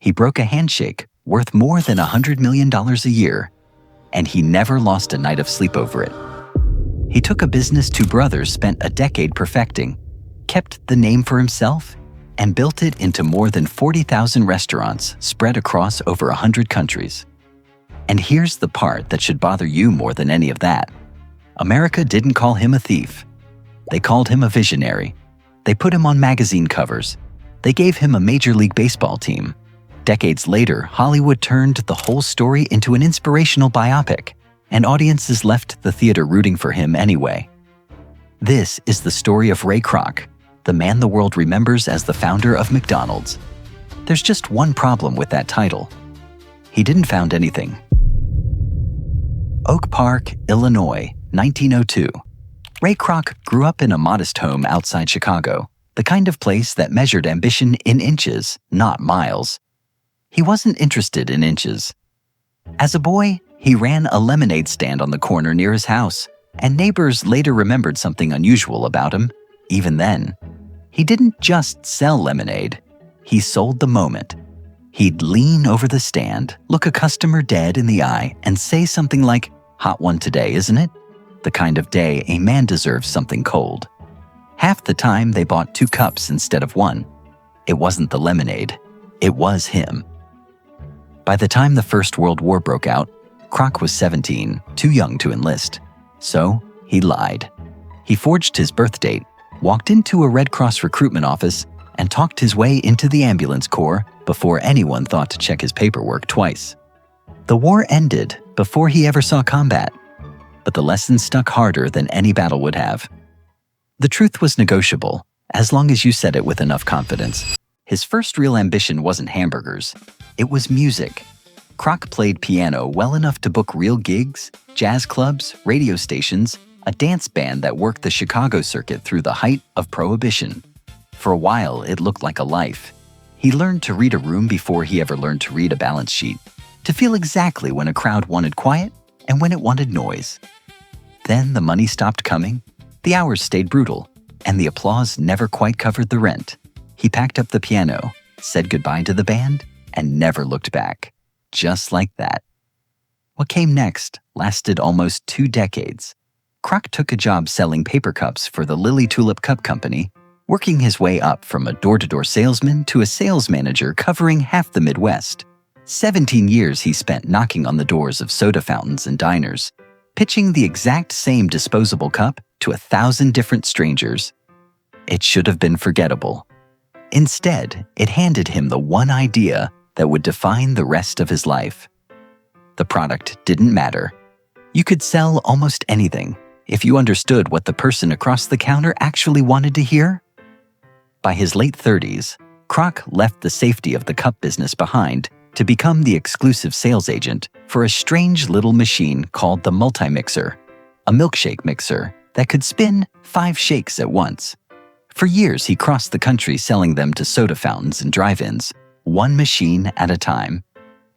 He broke a handshake worth more than $100 million a year, and he never lost a night of sleep over it. He took a business two brothers spent a decade perfecting, kept the name for himself, and built it into more than 40,000 restaurants spread across over 100 countries. And here's the part that should bother you more than any of that. America didn't call him a thief. They called him a visionary. They put him on magazine covers. They gave him a Major League Baseball team. Decades later, Hollywood turned the whole story into an inspirational biopic, and audiences left the theater rooting for him anyway. This is the story of Ray Kroc, the man the world remembers as the founder of McDonald's. There's just one problem with that title. He didn't found anything. Oak Park, Illinois, 1902. Ray Kroc grew up in a modest home outside Chicago, the kind of place that measured ambition in inches, not miles. He wasn't interested in inches. As a boy, he ran a lemonade stand on the corner near his house, and neighbors later remembered something unusual about him. Even then, he didn't just sell lemonade. He sold the moment. He'd lean over the stand, look a customer dead in the eye, and say something like, "Hot one today, isn't it?" The kind of day a man deserves something cold. Half the time, they bought 2 cups instead of 1. It wasn't the lemonade. It was him. By the time the First World War broke out, Kroc was 17, too young to enlist. So, he lied. He forged his birth date, walked into a Red Cross recruitment office, and talked his way into the ambulance corps before anyone thought to check his paperwork twice. The war ended before he ever saw combat, but the lesson stuck harder than any battle would have. The truth was negotiable, as long as you said it with enough confidence. His first real ambition wasn't hamburgers. It was music. Kroc played piano well enough to book real gigs, jazz clubs, radio stations, a dance band that worked the Chicago circuit through the height of Prohibition. For a while, it looked like a life. He learned to read a room before he ever learned to read a balance sheet, to feel exactly when a crowd wanted quiet and when it wanted noise. Then the money stopped coming, the hours stayed brutal, and the applause never quite covered the rent. He packed up the piano, said goodbye to the band, and never looked back. Just like that. What came next lasted almost 2 decades. Kroc took a job selling paper cups for the Lily Tulip Cup Company, working his way up from a door-to-door salesman to a sales manager covering half the Midwest. 17 years he spent knocking on the doors of soda fountains and diners, pitching the exact same disposable cup to 1,000 different strangers. It should have been forgettable. Instead, it handed him the one idea that would define the rest of his life. The product didn't matter. You could sell almost anything if you understood what the person across the counter actually wanted to hear. By his late 30s, Kroc left the safety of the cup business behind to become the exclusive sales agent for a strange little machine called the multi-mixer, a milkshake mixer that could spin 5 shakes at once. For years, he crossed the country selling them to soda fountains and drive-ins, one machine at a time.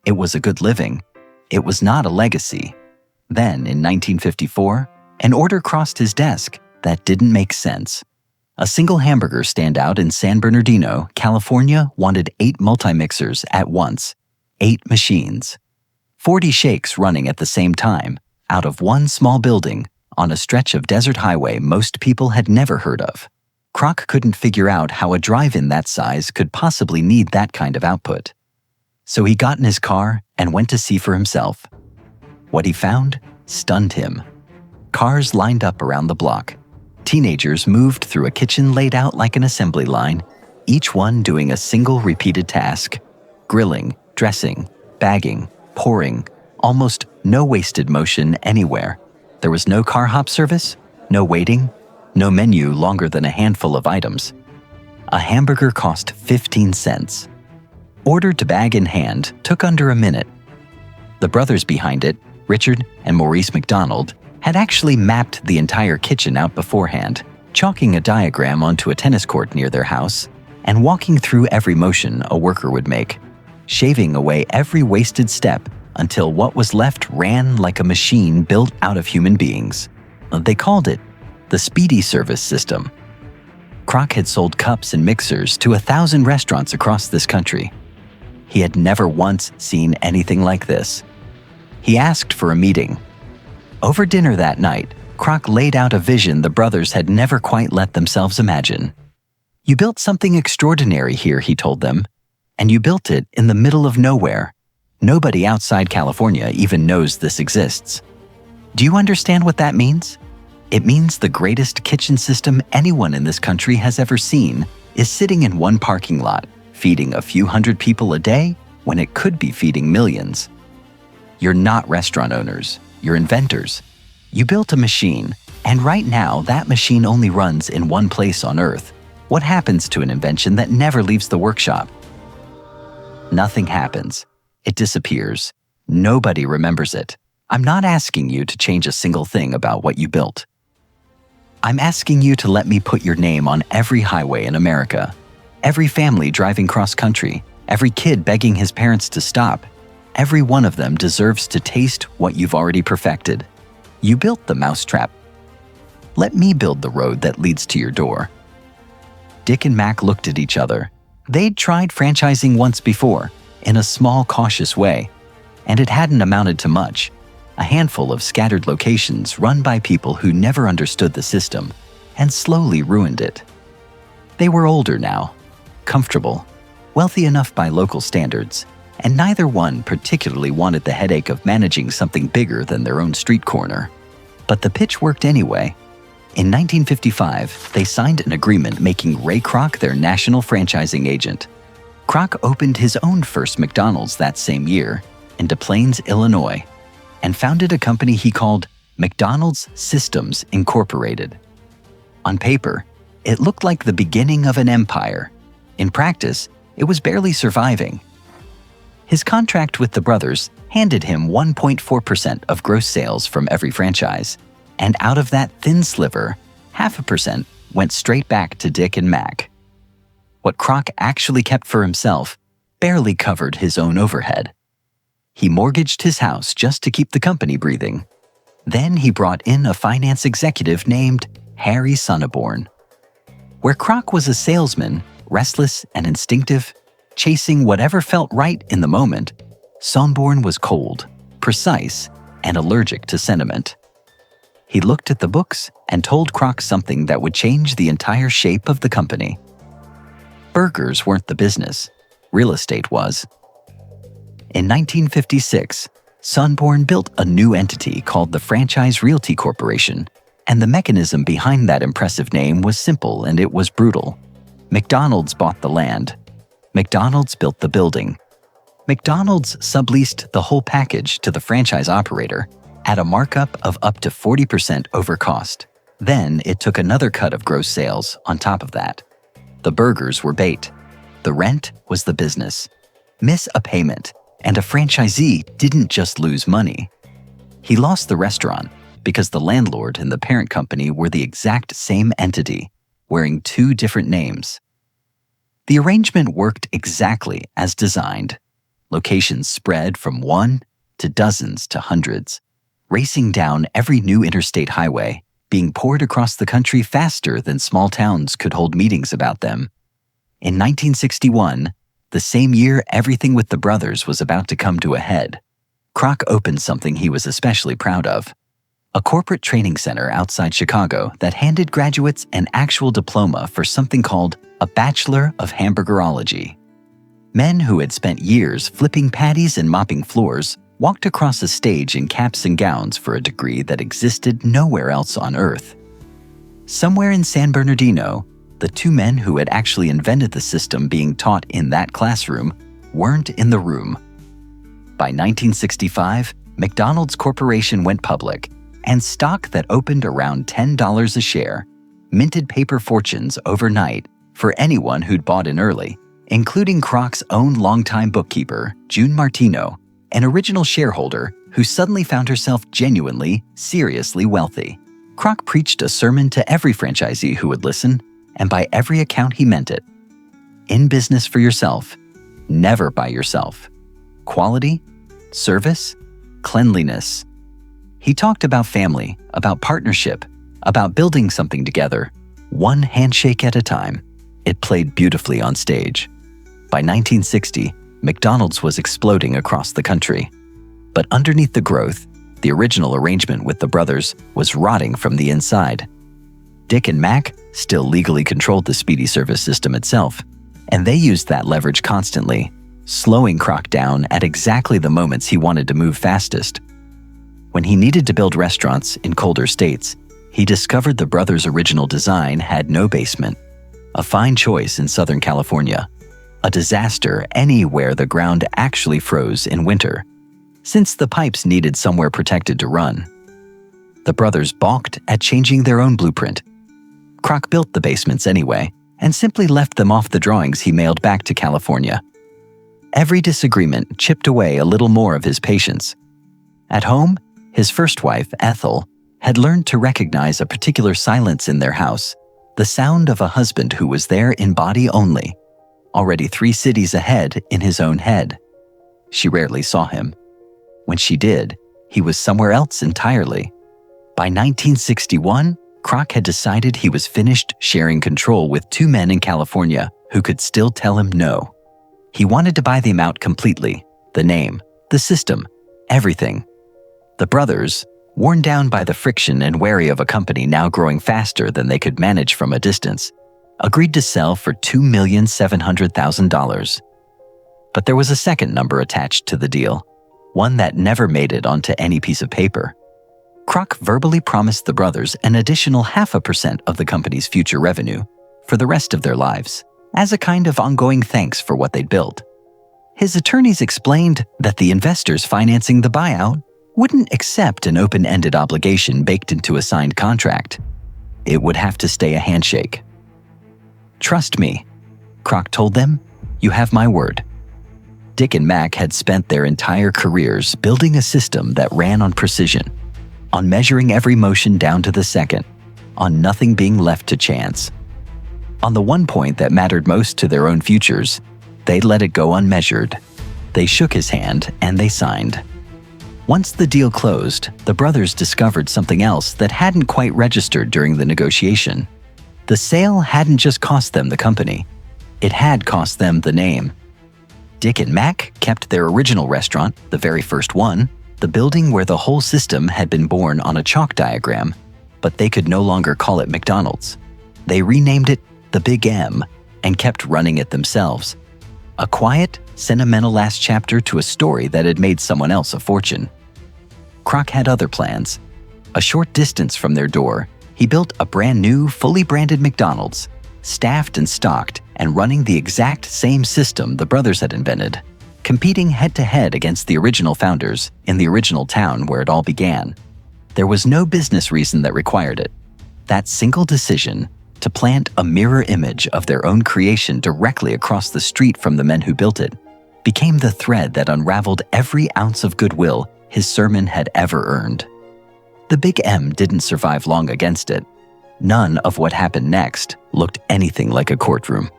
It was a good living. It was not a legacy. Then, in 1954, an order crossed his desk that didn't make sense. A single hamburger standout in San Bernardino, California, wanted 8 multi-mixers at once, 8 machines. 40 shakes running at the same time, out of one small building, on a stretch of desert highway most people had never heard of. Kroc couldn't figure out how a drive-in that size could possibly need that kind of output. So he got in his car and went to see for himself. What he found stunned him. Cars lined up around the block. Teenagers moved through a kitchen laid out like an assembly line, each one doing a single repeated task: grilling, dressing, bagging, pouring, almost no wasted motion anywhere. There was no car hop service, no waiting, no menu longer than a handful of items. A hamburger cost 15 cents. Ordered to bag in hand took under a minute. The brothers behind it, Richard and Maurice McDonald, had actually mapped the entire kitchen out beforehand, chalking a diagram onto a tennis court near their house and walking through every motion a worker would make, shaving away every wasted step until what was left ran like a machine built out of human beings. They called it the Speedy Service System. Kroc had sold cups and mixers to 1,000 restaurants across this country. He had never once seen anything like this. He asked for a meeting. Over dinner that night, Kroc laid out a vision the brothers had never quite let themselves imagine. "You built something extraordinary here," he told them, "and you built it in the middle of nowhere. Nobody outside California even knows this exists. Do you understand what that means? It means the greatest kitchen system anyone in this country has ever seen is sitting in one parking lot, feeding a few hundred people a day when it could be feeding millions. You're not restaurant owners, you're inventors. You built a machine, and right now that machine only runs in one place on Earth. What happens to an invention that never leaves the workshop? Nothing happens. It disappears. Nobody remembers it. I'm not asking you to change a single thing about what you built. I'm asking you to let me put your name on every highway in America. Every family driving cross-country, every kid begging his parents to stop, every one of them deserves to taste what you've already perfected. You built the mousetrap. Let me build the road that leads to your door." Dick and Mac looked at each other. They'd tried franchising once before, in a small, cautious way, and it hadn't amounted to much. A handful of scattered locations run by people who never understood the system and slowly ruined it. They were older now, comfortable, wealthy enough by local standards, and neither one particularly wanted the headache of managing something bigger than their own street corner. But the pitch worked anyway. In 1955, they signed an agreement making Ray Kroc their national franchising agent. Kroc opened his own first McDonald's that same year in Des Plaines, Illinois, and founded a company he called McDonald's Systems Incorporated. On paper, it looked like the beginning of an empire. In practice, it was barely surviving. His contract with the brothers handed him 1.4% of gross sales from every franchise, and out of that thin sliver, 0.5% went straight back to Dick and Mac. What Kroc actually kept for himself barely covered his own overhead. He mortgaged his house just to keep the company breathing. Then he brought in a finance executive named Harry Sonneborn. Where Kroc was a salesman, restless and instinctive, chasing whatever felt right in the moment, Sonneborn was cold, precise, and allergic to sentiment. He looked at the books and told Kroc something that would change the entire shape of the company. Burgers weren't the business, real estate was. In 1956, Sonneborn built a new entity called the Franchise Realty Corporation, and the mechanism behind that impressive name was simple and it was brutal. McDonald's bought the land. McDonald's built the building. McDonald's subleased the whole package to the franchise operator at a markup of up to 40% over cost. Then it took another cut of gross sales on top of that. The burgers were bait. The rent was the business. Miss a payment, and a franchisee didn't just lose money. He lost the restaurant because the landlord and the parent company were the exact same entity, wearing two different names. The arrangement worked exactly as designed. Locations spread from one to dozens to hundreds, racing down every new interstate highway, being poured across the country faster than small towns could hold meetings about them. In 1961, the same year everything with the brothers was about to come to a head, Kroc opened something he was especially proud of. A corporate training center outside Chicago that handed graduates an actual diploma for something called a Bachelor of Hamburgerology. Men who had spent years flipping patties and mopping floors walked across a stage in caps and gowns for a degree that existed nowhere else on Earth. Somewhere in San Bernardino, the two men who had actually invented the system being taught in that classroom weren't in the room. By 1965, McDonald's Corporation went public, and stock that opened around $10 a share minted paper fortunes overnight for anyone who'd bought in early, including Kroc's own longtime bookkeeper, June Martino, an original shareholder who suddenly found herself genuinely, seriously wealthy. Kroc preached a sermon to every franchisee who would listen, and by every account he meant it. In business for yourself, never by yourself. Quality, service, cleanliness. He talked about family, about partnership, about building something together, one handshake at a time. It played beautifully on stage. By 1960, McDonald's was exploding across the country. But underneath the growth, the original arrangement with the brothers was rotting from the inside. Dick and Mac still legally controlled the speedy service system itself, and they used that leverage constantly, slowing Kroc down at exactly the moments he wanted to move fastest. When he needed to build restaurants in colder states, he discovered the brothers' original design had no basement, a fine choice in Southern California, a disaster anywhere the ground actually froze in winter, since the pipes needed somewhere protected to run. The brothers balked at changing their own blueprint. Kroc built the basements anyway, and simply left them off the drawings he mailed back to California. Every disagreement chipped away a little more of his patience. At home, his first wife, Ethel, had learned to recognize a particular silence in their house, the sound of a husband who was there in body only, already 3 cities ahead in his own head. She rarely saw him. When she did, he was somewhere else entirely. By 1961, Kroc had decided he was finished sharing control with 2 men in California who could still tell him no. He wanted to buy them out completely, the name, the system, everything. The brothers, worn down by the friction and wary of a company now growing faster than they could manage from a distance, agreed to sell for $2,700,000. But there was a second number attached to the deal, one that never made it onto any piece of paper. Kroc verbally promised the brothers an additional 0.5% of the company's future revenue for the rest of their lives, as a kind of ongoing thanks for what they'd built. His attorneys explained that the investors financing the buyout wouldn't accept an open-ended obligation baked into a signed contract. It would have to stay a handshake. "Trust me," Kroc told them, "you have my word." Dick and Mac had spent their entire careers building a system that ran on precision, on measuring every motion down to the second, on nothing being left to chance. On the one point that mattered most to their own futures, they'd let it go unmeasured. They shook his hand and they signed. Once the deal closed, the brothers discovered something else that hadn't quite registered during the negotiation. The sale hadn't just cost them the company, it had cost them the name. Dick and Mac kept their original restaurant, the very first one, the building where the whole system had been born on a chalk diagram, but they could no longer call it McDonald's. They renamed it the Big M and kept running it themselves. A quiet, sentimental last chapter to a story that had made someone else a fortune. Kroc had other plans. A short distance from their door, he built a brand new, fully branded McDonald's, staffed and stocked and running the exact same system the brothers had invented, competing head-to-head against the original founders in the original town where it all began. There was no business reason that required it. That single decision to plant a mirror image of their own creation directly across the street from the men who built it became the thread that unraveled every ounce of goodwill his sermon had ever earned. The Big M didn't survive long against it. None of what happened next looked anything like a courtroom.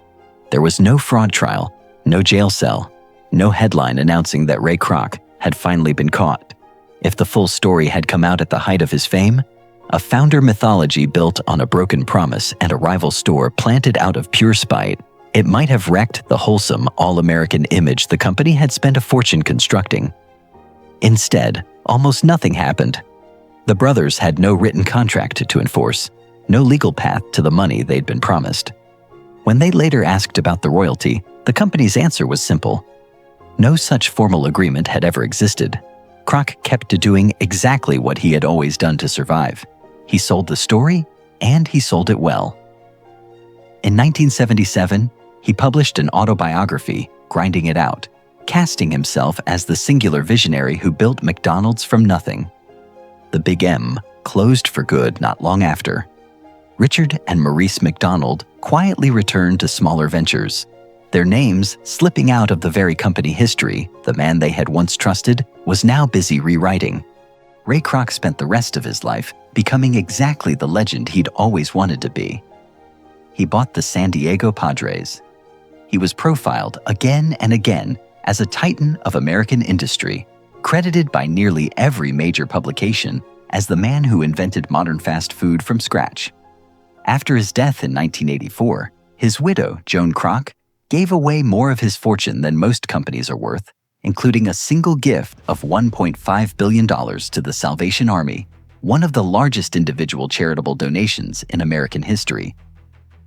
There was no fraud trial, no jail cell, no headline announcing that Ray Kroc had finally been caught. If the full story had come out at the height of his fame, a founder mythology built on a broken promise and a rival store planted out of pure spite, it might have wrecked the wholesome, all-American image the company had spent a fortune constructing. Instead, almost nothing happened. The brothers had no written contract to enforce, no legal path to the money they'd been promised. When they later asked about the royalty, the company's answer was simple. No such formal agreement had ever existed. Kroc kept to doing exactly what he had always done to survive. He sold the story, and he sold it well. In 1977, he published an autobiography, Grinding It Out, casting himself as the singular visionary who built McDonald's from nothing. The Big M closed for good not long after. Richard and Maurice McDonald quietly returned to smaller ventures, their names slipping out of the very company history the man they had once trusted was now busy rewriting. Ray Kroc spent the rest of his life becoming exactly the legend he'd always wanted to be. He bought the San Diego Padres. He was profiled again and again as a titan of American industry, credited by nearly every major publication as the man who invented modern fast food from scratch. After his death in 1984, his widow, Joan Kroc, gave away more of his fortune than most companies are worth, including a single gift of $1.5 billion to the Salvation Army, one of the largest individual charitable donations in American history.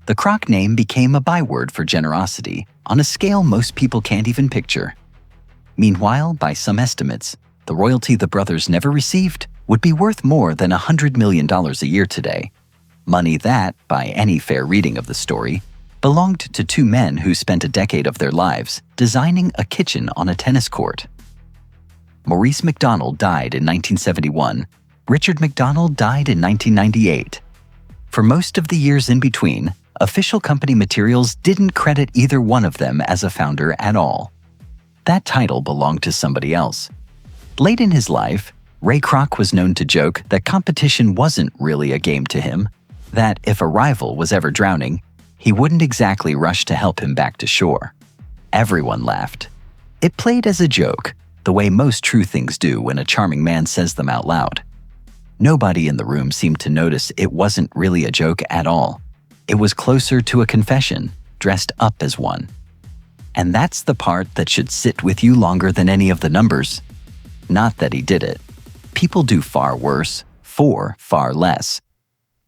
The Kroc name became a byword for generosity on a scale most people can't even picture. Meanwhile, by some estimates, the royalty the brothers never received would be worth more than $100 million a year today. Money that, by any fair reading of the story, belonged to two men who spent a decade of their lives designing a kitchen on a tennis court. Maurice McDonald died in 1971. Richard McDonald died in 1998. For most of the years in between, official company materials didn't credit either one of them as a founder at all. That title belonged to somebody else. Late in his life, Ray Kroc was known to joke that competition wasn't really a game to him, that if a rival was ever drowning, he wouldn't exactly rush to help him back to shore. Everyone laughed. It played as a joke, the way most true things do when a charming man says them out loud. Nobody in the room seemed to notice it wasn't really a joke at all. It was closer to a confession, dressed up as one. And that's the part that should sit with you longer than any of the numbers. Not that he did it. People do far worse, for far less.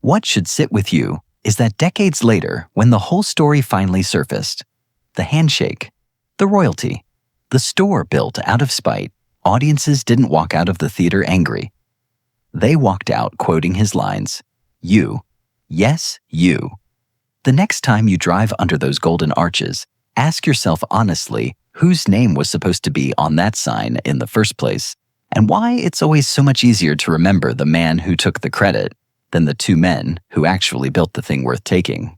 What should sit with you is that decades later, when the whole story finally surfaced, the handshake, the royalty, the store built out of spite, audiences didn't walk out of the theater angry. They walked out quoting his lines, "You, yes, you." The next time you drive under those golden arches, ask yourself honestly whose name was supposed to be on that sign in the first place, and why it's always so much easier to remember the man who took the credit than the two men who actually built the thing worth taking.